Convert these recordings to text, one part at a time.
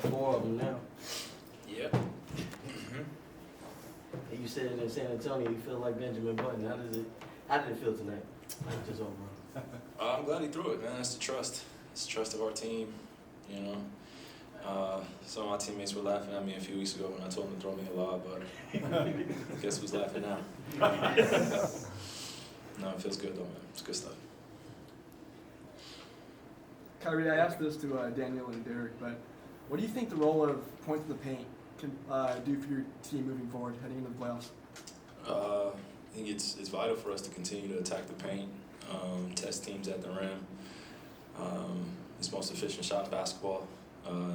4 of them now. Yep. And you said in San Antonio you feel like Benjamin Button. How did it feel tonight? Just overall. I'm glad he threw it, man. It's the trust. It's the trust of our team, you know. Some of my teammates were laughing at me a few weeks ago when I told them to throw me a lob, but guess who's laughing now? No, it feels good though, man. It's good stuff. Kyrie, I asked this to Daniel and Derek, but what do you think the role of points in the paint can do for your team moving forward, heading into the playoffs? I think it's vital for us to continue to attack the paint, test teams at the rim. It's the most efficient shot in basketball,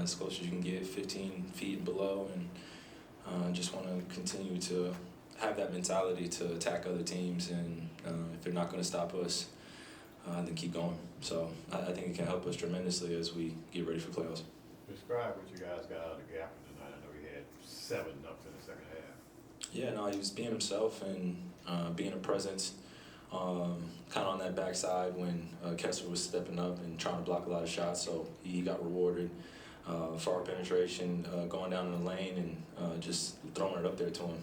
as close as you can get, 15 feet and below, and just want to continue to have that mentality to attack other teams, and if they're not going to stop us, then keep going. So I think it can help us tremendously as we get ready for playoffs. Describe what you guys got out of the gap tonight. I know he had 7 dunks in the second half. Yeah, no, he was being himself and being a presence, kind of on that backside when Kessler was stepping up and trying to block a lot of shots, so he got rewarded for our penetration, going down in the lane and just throwing it up there to him.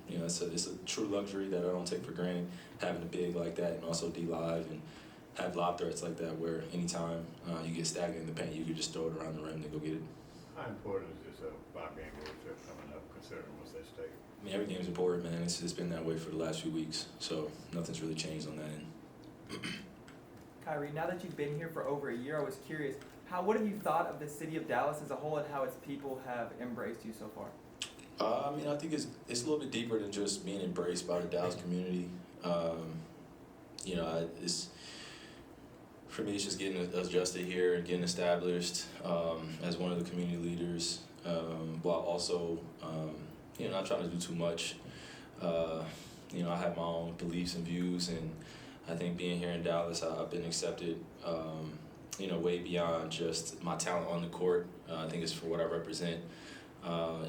You know, it's a true luxury that I don't take for granted, having a big like that and also D-Live and have lob threats like that where anytime you get stagnant in the paint, you can just throw it around the rim and go get it. How important is this 5-game road trip coming up, considering what's at stake? I mean, every game's important, man. It's been that way for the last few weeks, so nothing's really changed on that end. Kyrie, now that you've been here for over a year, I was curious, what have you thought of the city of Dallas as a whole and how its people have embraced you so far? I mean, I think it's a little bit deeper than just being embraced by the Dallas community. You know, for me, it's just getting adjusted here and getting established as one of the community leaders, while also, you know, not trying to do too much. You know, I have my own beliefs and views, and I think being here in Dallas, I've been accepted, you know, way beyond just my talent on the court. I think it's for what I represent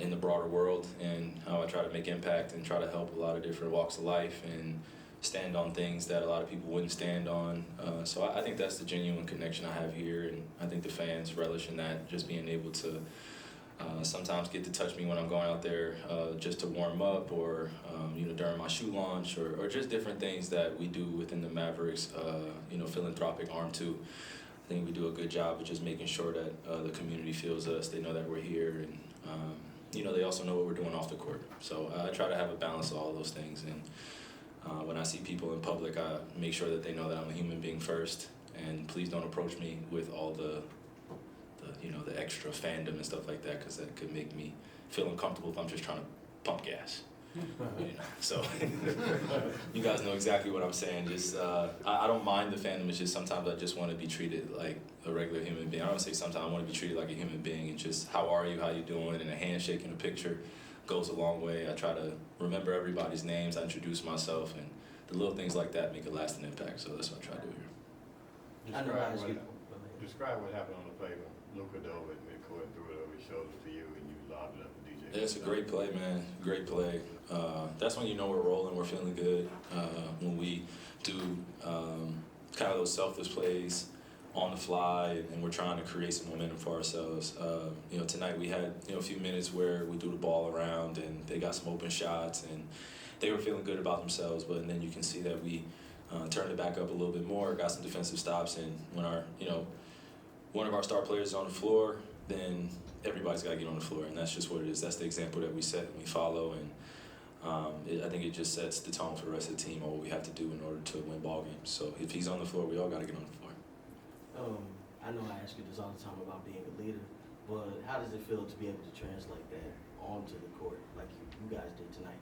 in the broader world and how I try to make impact and try to help a lot of different walks of life and stand on things that a lot of people wouldn't stand on. So I think that's the genuine connection I have here, and I think the fans relish in that, just being able to sometimes get to touch me when I'm going out there just to warm up or, you know, during my shoe launch or just different things that we do within the Mavericks, you know, philanthropic arm too. I think we do a good job of just making sure that the community feels us, they know that we're here, and you know, they also know what we're doing off the court. So I try to have a balance of all those things, and when I see people in public, I make sure that they know that I'm a human being first, and please don't approach me with all the you know, the extra fandom and stuff like that, because that could make me feel uncomfortable if I'm just trying to pump gas. You know? So you guys know exactly what I'm saying. Just I don't mind the fandom. It's just sometimes I just want to be treated like a regular human being. I don't say sometimes I want to be treated like a human being, and just how are you, how you doing, and a handshake and a picture goes a long way. I try to remember everybody's names. I introduce myself, and the little things like that make a lasting impact. So that's what I try to do here. Describe what happened on the play when Luka dove at midcourt and threw it over his shoulders to you, and you lobbed it up to DJ. Yeah, it's a great play, man. Great play. That's when you know we're rolling, we're feeling good. When we do kind of those selfless plays on the fly, and we're trying to create some momentum for ourselves. You know, tonight we had, you know, a few minutes where we threw the ball around and they got some open shots and they were feeling good about themselves. But then you can see that we turned it back up a little bit more, got some defensive stops, and when our, you know, one of our star players is on the floor, then everybody's got to get on the floor, and that's just what it is. That's the example that we set and we follow, and I think it just sets the tone for the rest of the team on what we have to do in order to win ball games. So if he's on the floor, we all got to get on the floor. I know I ask you this all the time about being a leader, but how does it feel to be able to translate that onto the court like you guys did tonight?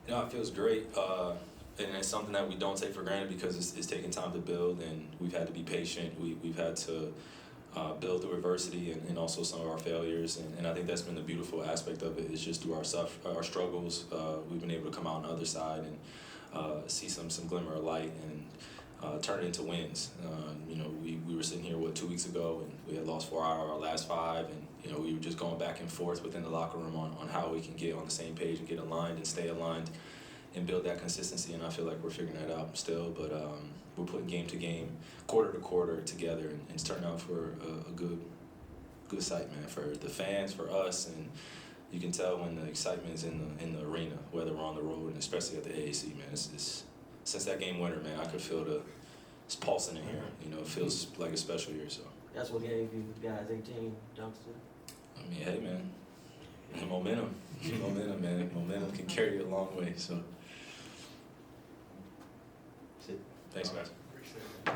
You know, it feels great, and it's something that we don't take for granted because it's taking time to build, and we've had to be patient. We've had to build through adversity and also some of our failures, and I think that's been the beautiful aspect of it. Is just through our struggles, we've been able to come out on the other side and see some glimmer of light and turn it into wins. You know, we were sitting here 2 weeks ago, and we had lost 4 out of our last 5, and you know, we were just going back and forth within the locker room on how we can get on the same page and get aligned and stay aligned and build that consistency, and I feel like we're figuring that out still, but we're putting game to game, quarter to quarter together, and it's turned out for a good good sight, man, for the fans, for us, and you can tell when the excitement is in the arena, whether we're on the road, and especially at the AAC, man. It's since that game winner, man, I could feel it's pulsing in here. You know, it feels like a special year. So. That's what gave you guys 18 dunks too? I mean, hey, man, and momentum, man. Momentum can carry you a long way. So. That's it. Thanks, guys. Appreciate it.